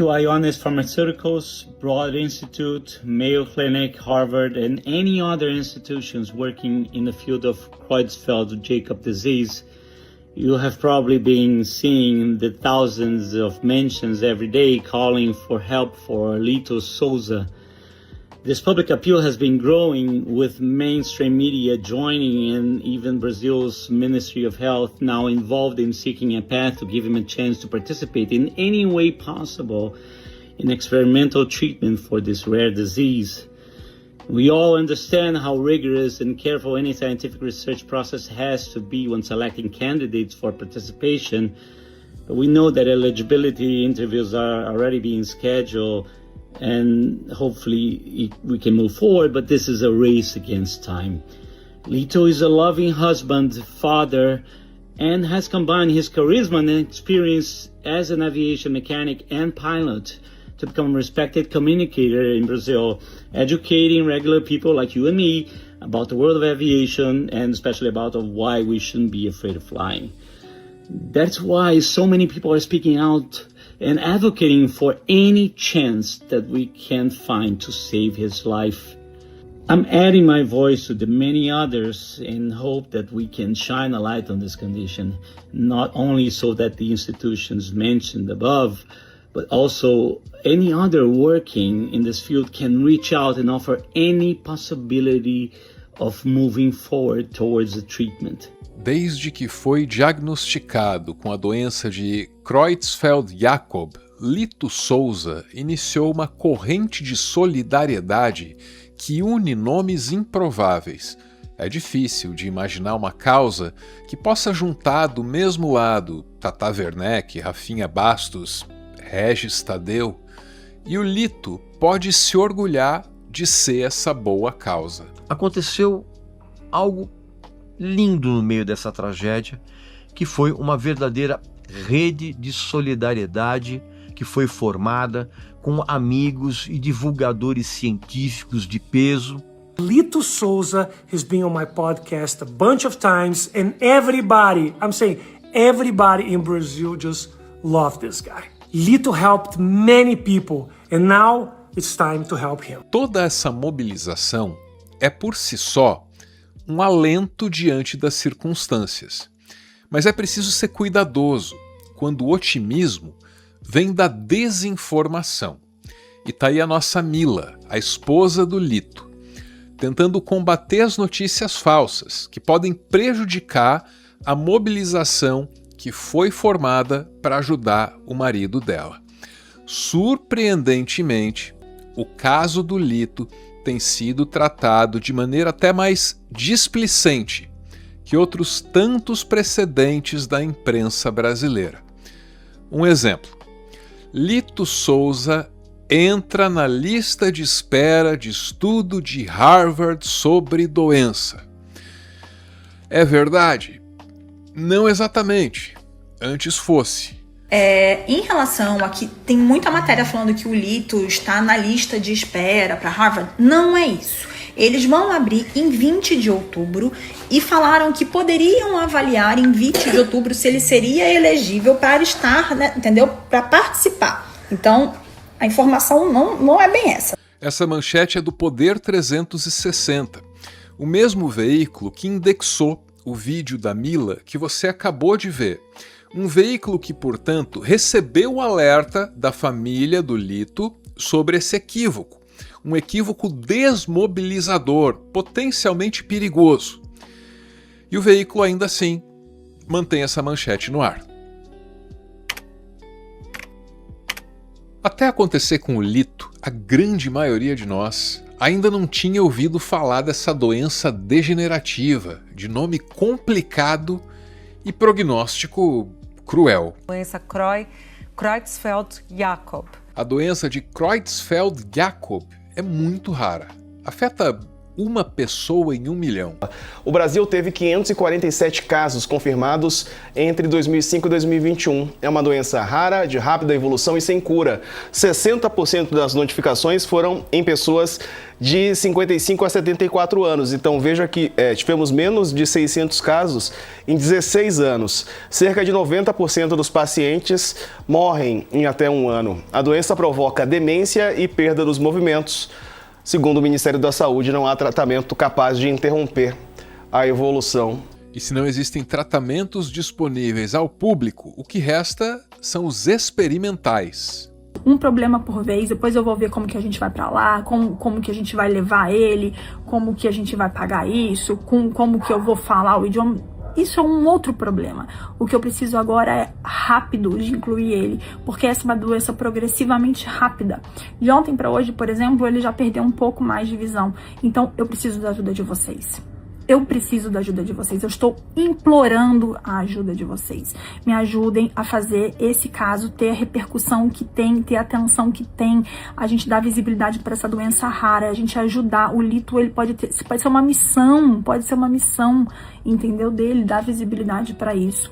to Ionis Pharmaceuticals, Broad Institute, Mayo Clinic, Harvard, and any other institutions working in the field of Creutzfeldt-Jakob disease, you have probably been seeing the thousands of mentions every day calling for help for Lito Souza. This public appeal has been growing with mainstream media joining and even Brazil's Ministry of Health now involved in seeking a path to give him a chance to participate in any way possible in experimental treatment for this rare disease. We all understand how rigorous and careful any scientific research process has to be when selecting candidates for participation, but we know that eligibility interviews are already being scheduled and hopefully we can move forward, but this is a race against time. Lito is a loving husband, father, and has combined his charisma and experience as an aviation mechanic and pilot to become a respected communicator in Brazil, educating regular people like you and me about the world of aviation and especially about why we shouldn't be afraid of flying. That's why so many people are speaking out and advocating for any chance that we can find to save his life. I'm adding my voice to the many others in hope that we can shine a light on this condition, not only so that the institutions mentioned above, but also any other working in this field can reach out and offer any possibility of moving forward towards the treatment. Desde que foi diagnosticado com a doença de Creutzfeldt-Jakob, Lito Souza iniciou uma corrente de solidariedade que une nomes improváveis. É difícil de imaginar uma causa que possa juntar do mesmo lado Tata Werneck, Rafinha Bastos, Regis Tadeu, e o Lito pode se orgulhar de ser essa boa causa. Aconteceu algo lindo no meio dessa tragédia, que foi uma verdadeira rede de solidariedade que foi formada com amigos e divulgadores científicos de peso. Lito Souza has been on my podcast a bunch of times and everybody, I'm saying everybody in Brazil just loved this guy. Lito helped many people and now it's time to help him. Toda essa mobilização é por si só um alento diante das circunstâncias. Mas é preciso ser cuidadoso quando o otimismo vem da desinformação. E tá aí a nossa Mila, a esposa do Lito, tentando combater as notícias falsas que podem prejudicar a mobilização que foi formada para ajudar o marido dela. Surpreendentemente, o caso do Lito tem sido tratado de maneira até mais displicente que outros tantos precedentes da imprensa brasileira. Um exemplo: Lito Souza entra na lista de espera de estudo de Harvard sobre doença. É verdade? Não exatamente. Antes fosse. Em relação a que tem muita matéria falando que o Lito está na lista de espera para Harvard, não é isso. Eles vão abrir em 20 de outubro e falaram que poderiam avaliar em 20 de outubro se ele seria elegível para estar, né, entendeu? Para participar. Então, a informação não é bem essa. Essa manchete é do Poder 360, o mesmo veículo que indexou o vídeo da Mila que você acabou de ver. Um veículo que, portanto, recebeu o alerta da família do Lito sobre esse equívoco. Um equívoco desmobilizador, potencialmente perigoso. E o veículo, ainda assim, mantém essa manchete no ar. Até acontecer com o Lito, a grande maioria de nós ainda não tinha ouvido falar dessa doença degenerativa, de nome complicado e prognóstico cruel. Doença Creutzfeldt-Jakob. A doença de Creutzfeldt-Jakob é muito rara. Afeta uma pessoa em 1 milhão. O Brasil teve 547 casos confirmados entre 2005 e 2021. É uma doença rara, de rápida evolução e sem cura. 60% das notificações foram em pessoas de 55 a 74 anos. Então veja que tivemos menos de 600 casos em 16 anos. Cerca de 90% dos pacientes morrem em até 1 ano. A doença provoca demência e perda dos movimentos. Segundo o Ministério da Saúde, não há tratamento capaz de interromper a evolução. E se não existem tratamentos disponíveis ao público, o que resta são os experimentais. Um problema por vez, depois eu vou ver como que a gente vai pra lá, como que a gente vai levar ele, como que a gente vai pagar isso, como que eu vou falar o idioma. Isso é um outro problema. O que eu preciso agora é rápido de incluir ele, porque essa é uma doença progressivamente rápida. De ontem para hoje, por exemplo, ele já perdeu um pouco mais de visão. Então, eu preciso da ajuda de vocês. Eu preciso da ajuda de vocês. Eu estou implorando a ajuda de vocês. Me ajudem a fazer esse caso ter a repercussão que tem, ter a atenção que tem. A gente dá visibilidade para essa doença rara. A gente ajudar. O Lito, ele pode ser uma missão. Pode ser uma missão, entendeu? Dele, dar visibilidade para isso.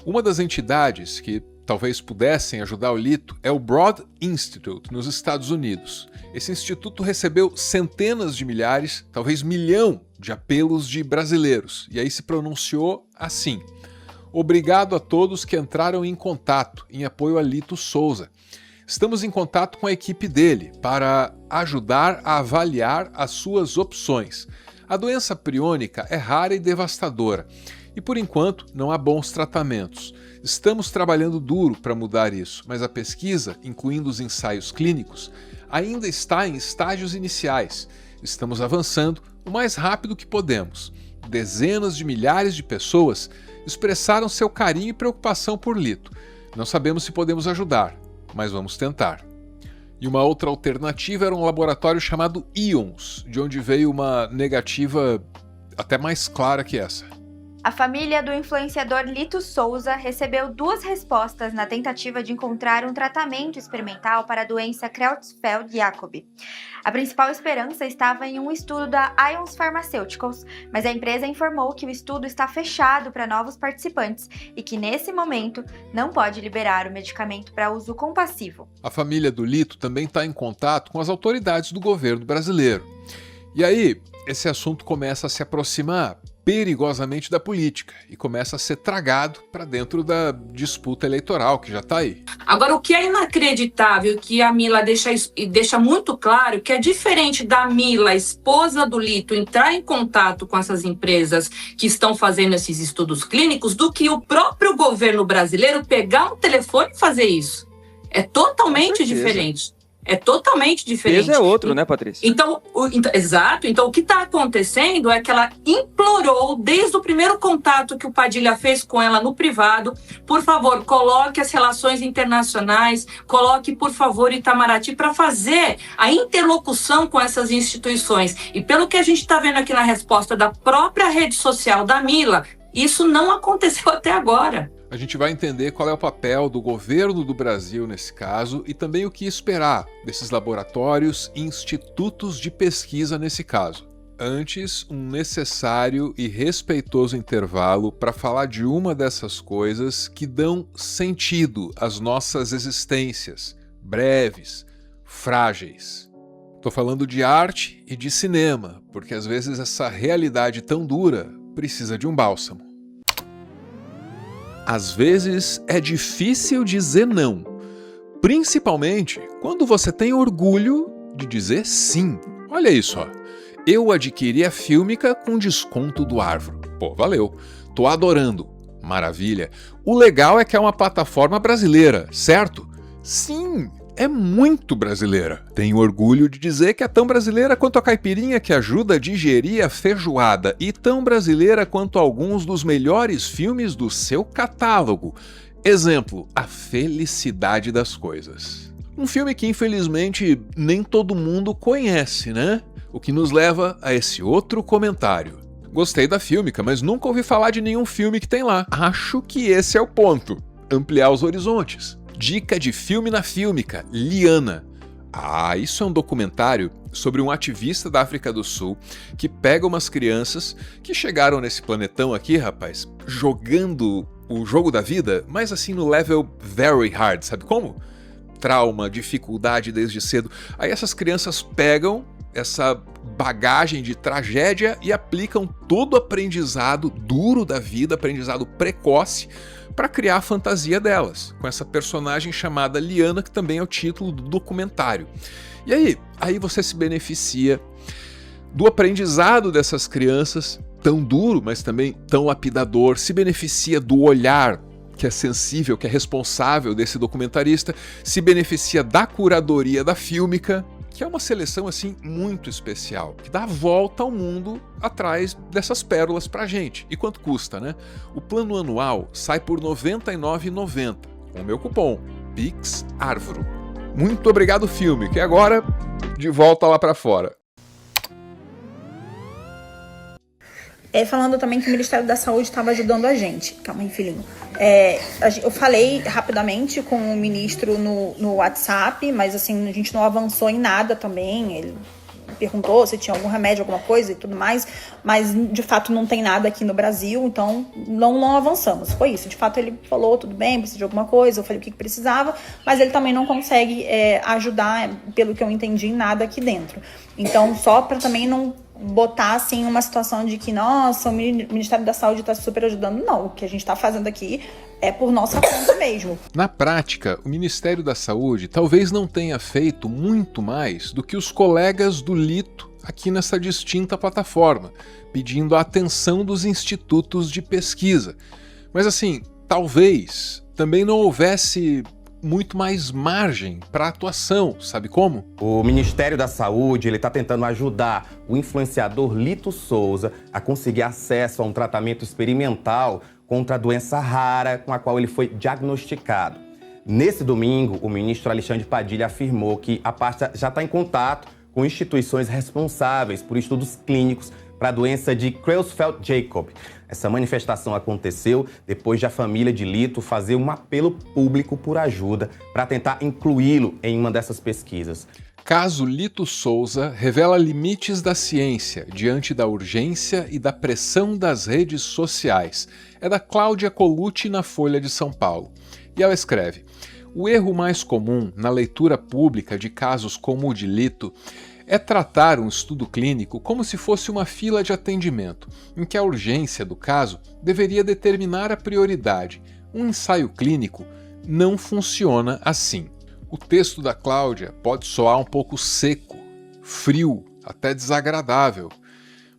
Uma das entidades que talvez pudessem ajudar o Lito é o Broad Institute, nos Estados Unidos. Esse instituto recebeu centenas de milhares, talvez 1 milhão de apelos de brasileiros, e aí se pronunciou assim: obrigado a todos que entraram em contato em apoio a Lito Souza. Estamos em contato com a equipe dele para ajudar a avaliar as suas opções. A doença priônica é rara e devastadora, e por enquanto não há bons tratamentos. Estamos trabalhando duro para mudar isso, mas a pesquisa, incluindo os ensaios clínicos, ainda está em estágios iniciais. Estamos avançando o mais rápido que podemos. Dezenas de milhares de pessoas expressaram seu carinho e preocupação por Lito. Não sabemos se podemos ajudar, mas vamos tentar. E uma outra alternativa era um laboratório chamado IONS, de onde veio uma negativa até mais clara que essa. A família do influenciador Lito Souza recebeu 2 respostas na tentativa de encontrar um tratamento experimental para a doença Creutzfeldt-Jakob. A principal esperança estava em um estudo da IONS Pharmaceuticals, mas a empresa informou que o estudo está fechado para novos participantes e que, nesse momento, não pode liberar o medicamento para uso compassivo. A família do Lito também está em contato com as autoridades do governo brasileiro. E aí, esse assunto começa a se aproximar perigosamente da política e começa a ser tragado para dentro da disputa eleitoral que já está aí. Agora, o que é inacreditável, que a Mila deixa muito claro, que é diferente da Mila, esposa do Lito, entrar em contato com essas empresas que estão fazendo esses estudos clínicos, do que o próprio governo brasileiro pegar um telefone e fazer isso. É totalmente diferente. É totalmente diferente. O peso é outro, né, Patrícia? Exato. Então, o que está acontecendo é que ela implorou, desde o primeiro contato que o Padilha fez com ela no privado, por favor, coloque as relações internacionais, coloque, por favor, Itamaraty para fazer a interlocução com essas instituições. E pelo que a gente está vendo aqui na resposta da própria rede social da Mila, isso não aconteceu até agora. A gente vai entender qual é o papel do governo do Brasil nesse caso e também o que esperar desses laboratórios e institutos de pesquisa nesse caso. Antes, um necessário e respeitoso intervalo para falar de uma dessas coisas que dão sentido às nossas existências, breves, frágeis. Estou falando de arte e de cinema, porque às vezes essa realidade tão dura precisa de um bálsamo. Às vezes é difícil dizer não, principalmente quando você tem orgulho de dizer sim. Olha isso, ó. Eu adquiri a Fílmica com desconto do Arvro. Pô, valeu. Tô adorando. Maravilha. O legal é que é uma plataforma brasileira, certo? Sim, é muito brasileira. Tenho orgulho de dizer que é tão brasileira quanto a caipirinha que ajuda a digerir a feijoada e tão brasileira quanto alguns dos melhores filmes do seu catálogo. Exemplo, A Felicidade das Coisas. Um filme que infelizmente nem todo mundo conhece, né? O que nos leva a esse outro comentário. Gostei da Fílmica, mas nunca ouvi falar de nenhum filme que tem lá. Acho que esse é o ponto. Ampliar os horizontes. Dica de filme na Fílmica, Liana. Ah, isso é um documentário sobre um ativista da África do Sul que pega umas crianças que chegaram nesse planetão aqui, rapaz, jogando o jogo da vida, mas assim no level very hard, sabe como? Trauma, dificuldade desde cedo. Aí essas crianças pegam essa bagagem de tragédia e aplicam todo o aprendizado duro da vida, aprendizado precoce, para criar a fantasia delas, com essa personagem chamada Liana, que também é o título do documentário. E aí você se beneficia do aprendizado dessas crianças, tão duro, mas também tão lapidador, se beneficia do olhar que é sensível, que é responsável desse documentarista, se beneficia da curadoria da Fílmica, que é uma seleção assim muito especial, que dá a volta ao mundo atrás dessas pérolas pra gente. E quanto custa, né? O plano anual sai por R$ 99,90, com o meu cupom PIXARVRO. Muito obrigado, Fílmica. E agora, de volta lá pra fora. Falando também que o Ministério da Saúde estava ajudando a gente. Calma aí, filhinho. Eu falei rapidamente com o ministro no WhatsApp, mas assim, a gente não avançou em nada também. Ele perguntou se tinha algum remédio, alguma coisa e tudo mais, mas de fato não tem nada aqui no Brasil, então não avançamos. Foi isso. De fato ele falou, tudo bem, precisa de alguma coisa, eu falei o que precisava, mas ele também não consegue ajudar, pelo que eu entendi, em nada aqui dentro. Então, só para também não botar assim uma situação de que, nossa, o Ministério da Saúde está super ajudando. Não, o que a gente está fazendo aqui é por nossa conta mesmo. Na prática, o Ministério da Saúde talvez não tenha feito muito mais do que os colegas do Lito aqui nessa distinta plataforma, pedindo a atenção dos institutos de pesquisa. Mas assim, talvez também não houvesse muito mais margem para atuação, sabe como? O Ministério da Saúde está tentando ajudar o influenciador Lito Souza a conseguir acesso a um tratamento experimental contra a doença rara com a qual ele foi diagnosticado. Nesse domingo, o ministro Alexandre Padilha afirmou que a pasta já está em contato com instituições responsáveis por estudos clínicos para a doença de Creutzfeldt-Jakob. Essa manifestação aconteceu depois de a família de Lito fazer um apelo público por ajuda para tentar incluí-lo em uma dessas pesquisas. Caso Lito Souza revela limites da ciência diante da urgência e da pressão das redes sociais. É da Cláudia Colucci na Folha de São Paulo. E ela escreve: o erro mais comum na leitura pública de casos como o de Lito é tratar um estudo clínico como se fosse uma fila de atendimento, em que a urgência do caso deveria determinar a prioridade. Um ensaio clínico não funciona assim. O texto da Cláudia pode soar um pouco seco, frio, até desagradável,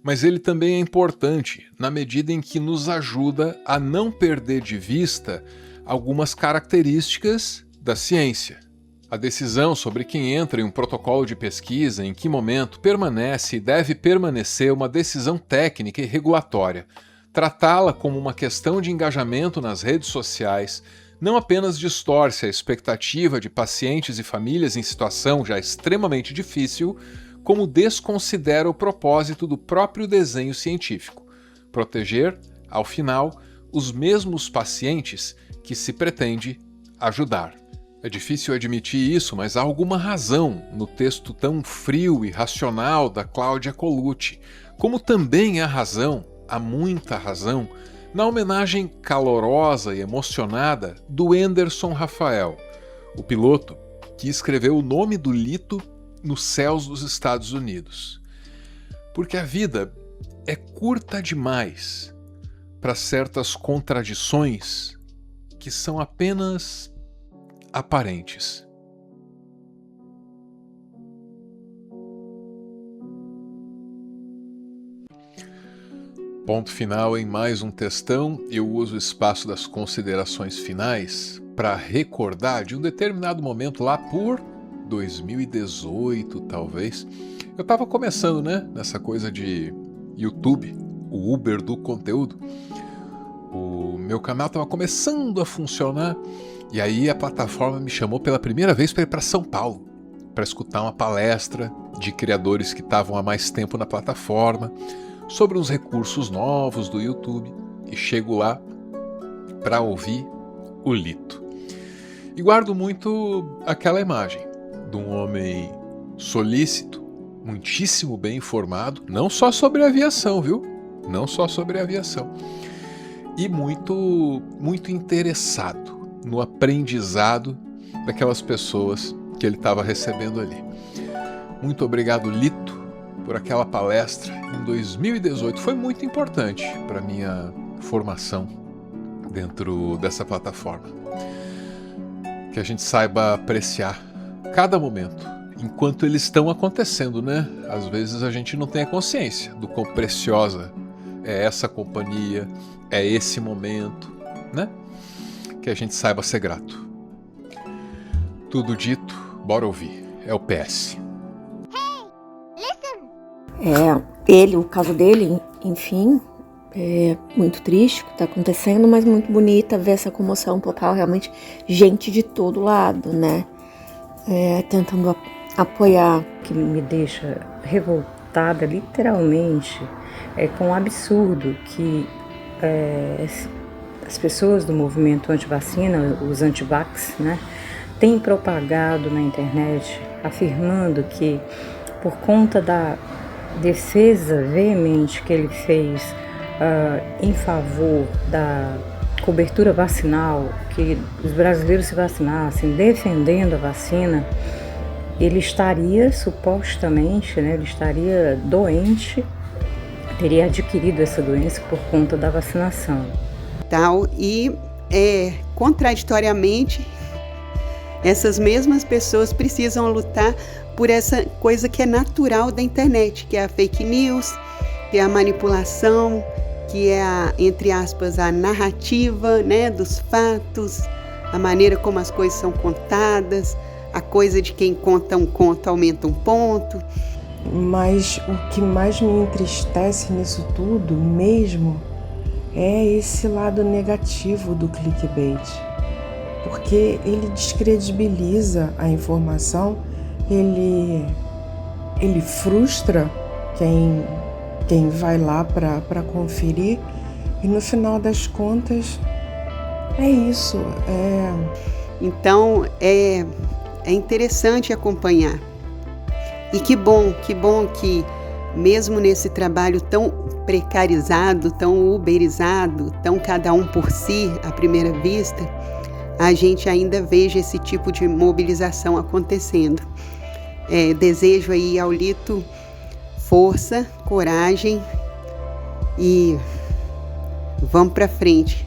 mas ele também é importante na medida em que nos ajuda a não perder de vista algumas características da ciência. A decisão sobre quem entra em um protocolo de pesquisa, em que momento, permanece e deve permanecer uma decisão técnica e regulatória. Tratá-la como uma questão de engajamento nas redes sociais não apenas distorce a expectativa de pacientes e famílias em situação já extremamente difícil, como desconsidera o propósito do próprio desenho científico: proteger, ao final, os mesmos pacientes que se pretende ajudar. É difícil admitir isso, mas há alguma razão no texto tão frio e racional da Cláudia Colucci, como também há muita razão, na homenagem calorosa e emocionada do Anderson Rafael, o piloto que escreveu o nome do Lito nos céus dos Estados Unidos. Porque a vida é curta demais para certas contradições que são apenas aparentes. Ponto final em mais um textão. Eu uso o espaço das considerações finais para recordar de um determinado momento lá por 2018, talvez. Eu estava começando, nessa coisa de YouTube, o Uber do conteúdo. O meu canal estava começando a funcionar. E aí a plataforma me chamou pela primeira vez para ir para São Paulo, para escutar uma palestra de criadores que estavam há mais tempo na plataforma, sobre uns recursos novos do YouTube. E chego lá para ouvir o Lito. E guardo muito aquela imagem de um homem solícito, muitíssimo bem informado, não só sobre aviação, viu? Não só sobre aviação. E muito interessado no aprendizado daquelas pessoas que ele estava recebendo ali. Muito obrigado, Lito, por aquela palestra em 2018. Foi muito importante para a minha formação dentro dessa plataforma. Que a gente saiba apreciar cada momento, enquanto eles estão acontecendo, né? Às vezes a gente não tem a consciência do quão preciosa é essa companhia, é esse momento, né? Que a gente saiba ser grato. Tudo dito, bora ouvir. É o PS. O caso dele, enfim, é muito triste o que está acontecendo, mas muito bonita ver essa comoção total, realmente gente de todo lado, né? Tentando apoiar. O que me deixa revoltada, literalmente, com o absurdo que as pessoas do movimento anti-vacina, os anti-vax, né, têm propagado na internet, afirmando que, por conta da defesa veemente que ele fez em favor da cobertura vacinal, que os brasileiros se vacinassem, defendendo a vacina, ele estaria supostamente, né, ele estaria doente, teria adquirido essa doença por conta da vacinação. E, contraditoriamente, essas mesmas pessoas precisam lutar por essa coisa que é natural da internet, que é a fake news, que é a manipulação, que é entre aspas, a narrativa, né, dos fatos, a maneira como as coisas são contadas, a coisa de quem conta um conto aumenta um ponto. Mas o que mais me entristece nisso tudo mesmo é esse lado negativo do clickbait, porque ele descredibiliza a informação, ele frustra quem vai lá para conferir, e no final das contas é isso. Então é interessante acompanhar. E que bom que mesmo nesse trabalho tão precarizado, tão uberizado, tão cada um por si à primeira vista, a gente ainda veja esse tipo de mobilização acontecendo. Desejo aí ao Lito força, coragem e vamos para frente,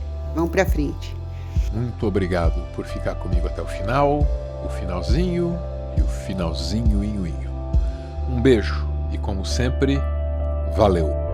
Muito obrigado por ficar comigo até o final, o finalzinho e o finalzinho. Um beijo e, como sempre, valeu!